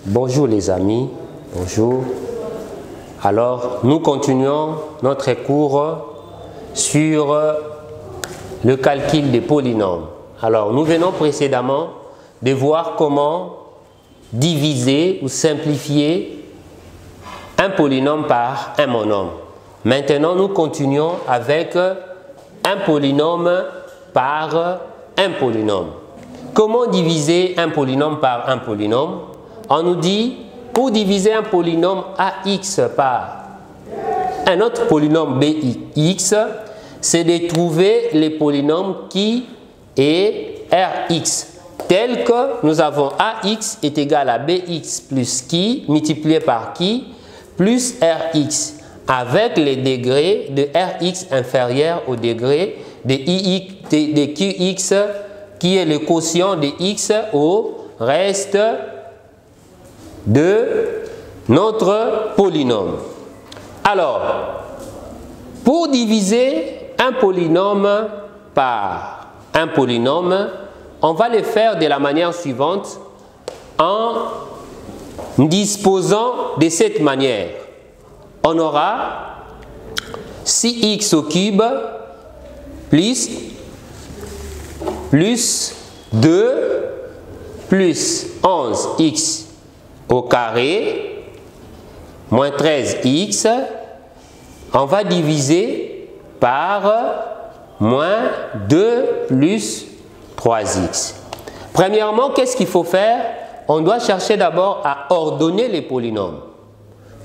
Bonjour les amis, bonjour. Alors, nous continuons notre cours sur le calcul des polynômes. Alors, nous venons précédemment de voir comment diviser ou simplifier un polynôme par un monôme. Maintenant, nous continuons avec un polynôme par un polynôme. Comment diviser un polynôme par un polynôme? On nous dit, pour diviser un polynôme AX par un autre polynôme BX, c'est de trouver les polynômes qui est Rx, tel que nous avons AX est égal à BX plus qui, multiplié par qui, plus Rx, avec les degrés de Rx inférieur au degré de Qx, qui est le quotient de x au reste de notre polynôme. Alors, pour diviser un polynôme par un polynôme, on va le faire de la manière suivante en disposant de cette manière. On aura 6x au cube plus 2 plus 11x au carré moins 13x, on va diviser par moins 2 plus 3x. Premièrement, qu'est-ce qu'il faut faire? On doit chercher d'abord à ordonner les polynômes.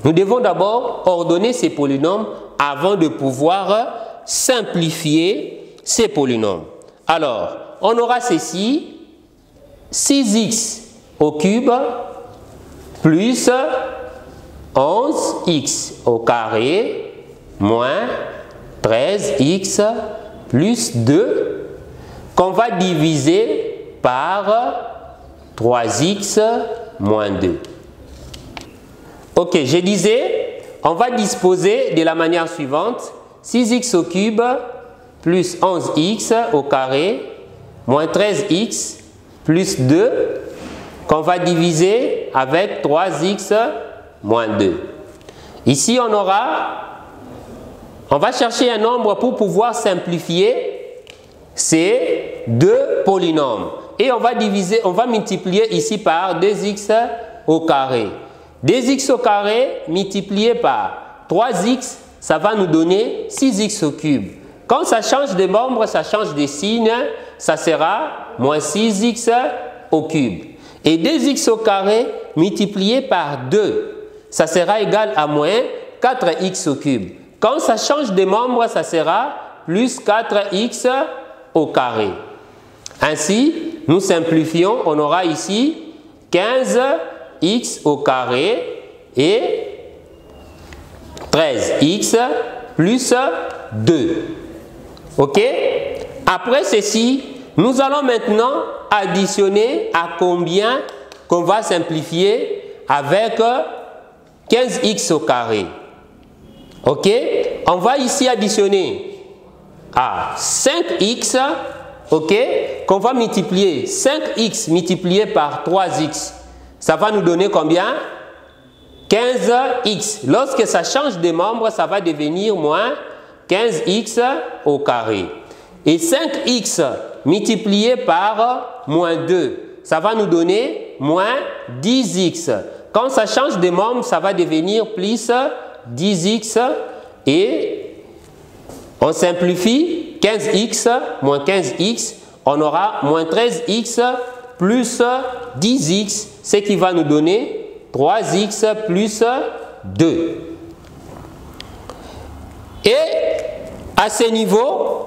Nous devons d'abord ordonner ces polynômes avant de pouvoir simplifier ces polynômes. Alors, on aura ceci, 6x au cube plus 11x au carré moins 13x plus 2 qu'on va diviser par 3x moins 2. Ok, je disais, on va disposer de la manière suivante, 6x au cube plus 11x au carré moins 13x plus 2 qu'on va diviser avec 3x moins 2. Ici, on va chercher un nombre pour pouvoir simplifier ces deux polynômes. Et on va multiplier ici par 2x au carré. 2x au carré multiplié par 3x, ça va nous donner 6x au cube. Quand ça change de membre, ça change de signe, ça sera moins 6x au cube. Et 2x au carré multiplié par 2, ça sera égal à moins 4x au cube. Quand ça change de membre, ça sera plus 4x au carré. Ainsi, nous simplifions, on aura ici 15x au carré et 13x plus 2. Ok? Après ceci, nous allons maintenant additionner à combien qu'on va simplifier avec 15x au carré. Ok? On va ici additionner à 5x, ok? Qu'on va multiplier 5x multiplié par 3x. Ça va nous donner combien? 15x. Lorsque ça change de membre, ça va devenir moins 15x au carré. Et 5x multiplié par moins 2, ça va nous donner moins 10x. Quand ça change de membre, ça va devenir plus 10x. Et on simplifie 15x moins 15x, on aura moins 13x plus 10x, ce qui va nous donner 3x plus 2. Et à ce niveau,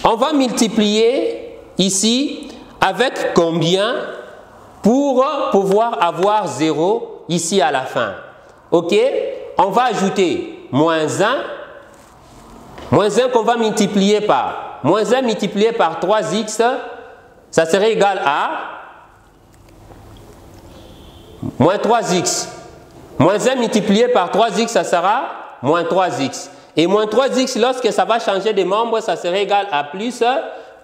on va multiplier ici avec combien pour pouvoir avoir 0 ici à la fin. Ok? On va ajouter moins 1 qu'on va multiplier par moins 1 multiplié par 3x, ça serait égal à moins 3x. Moins 1 multiplié par 3x, ça sera moins 3x. Et moins 3x, lorsque ça va changer de membre, ça serait égal à plus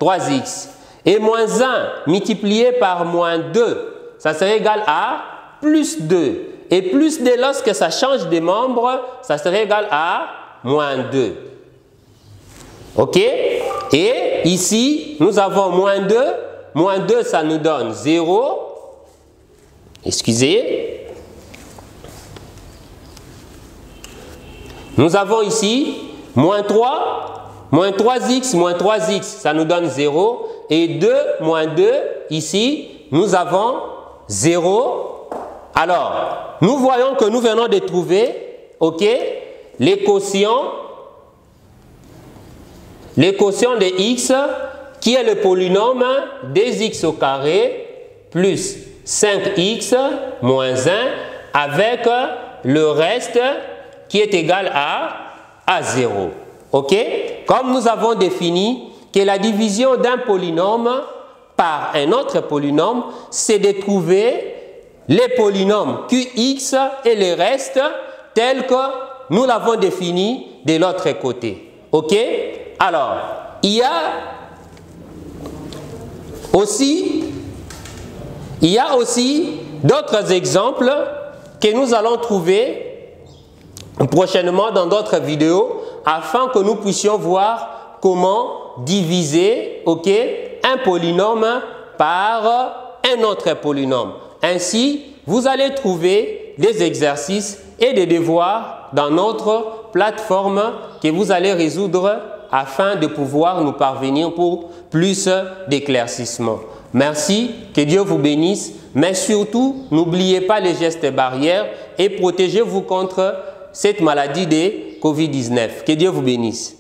3x. Et moins 1 multiplié par moins 2, ça serait égal à plus 2. Et plus 2, lorsque ça change de membre, ça serait égal à moins 2. OK? Et ici, nous avons moins 2. Moins 2, ça nous donne 0. Excusez. Nous avons ici moins 3. Moins 3x, moins 3x, ça nous donne 0. Et 2 moins 2, ici, nous avons 0. Alors, nous voyons que nous venons de trouver, OK, les quotients de x, qui est le polynôme 2x au carré plus 5x moins 1 avec le reste qui est égal à 0. OK? Comme nous avons défini que la division d'un polynôme par un autre polynôme, c'est de trouver les polynômes qx et les restes tels que nous l'avons défini de l'autre côté. OK? Alors, il y a aussi d'autres exemples que nous allons trouver prochainement dans d'autres vidéos afin que nous puissions voir comment diviser, OK, un polynôme par un autre polynôme. Ainsi, vous allez trouver des exercices et des devoirs dans notre plateforme que vous allez résoudre afin de pouvoir nous parvenir pour plus d'éclaircissement. Merci, que Dieu vous bénisse, mais surtout, n'oubliez pas les gestes barrières et protégez-vous contre cette maladie de Covid-19. Que Dieu vous bénisse.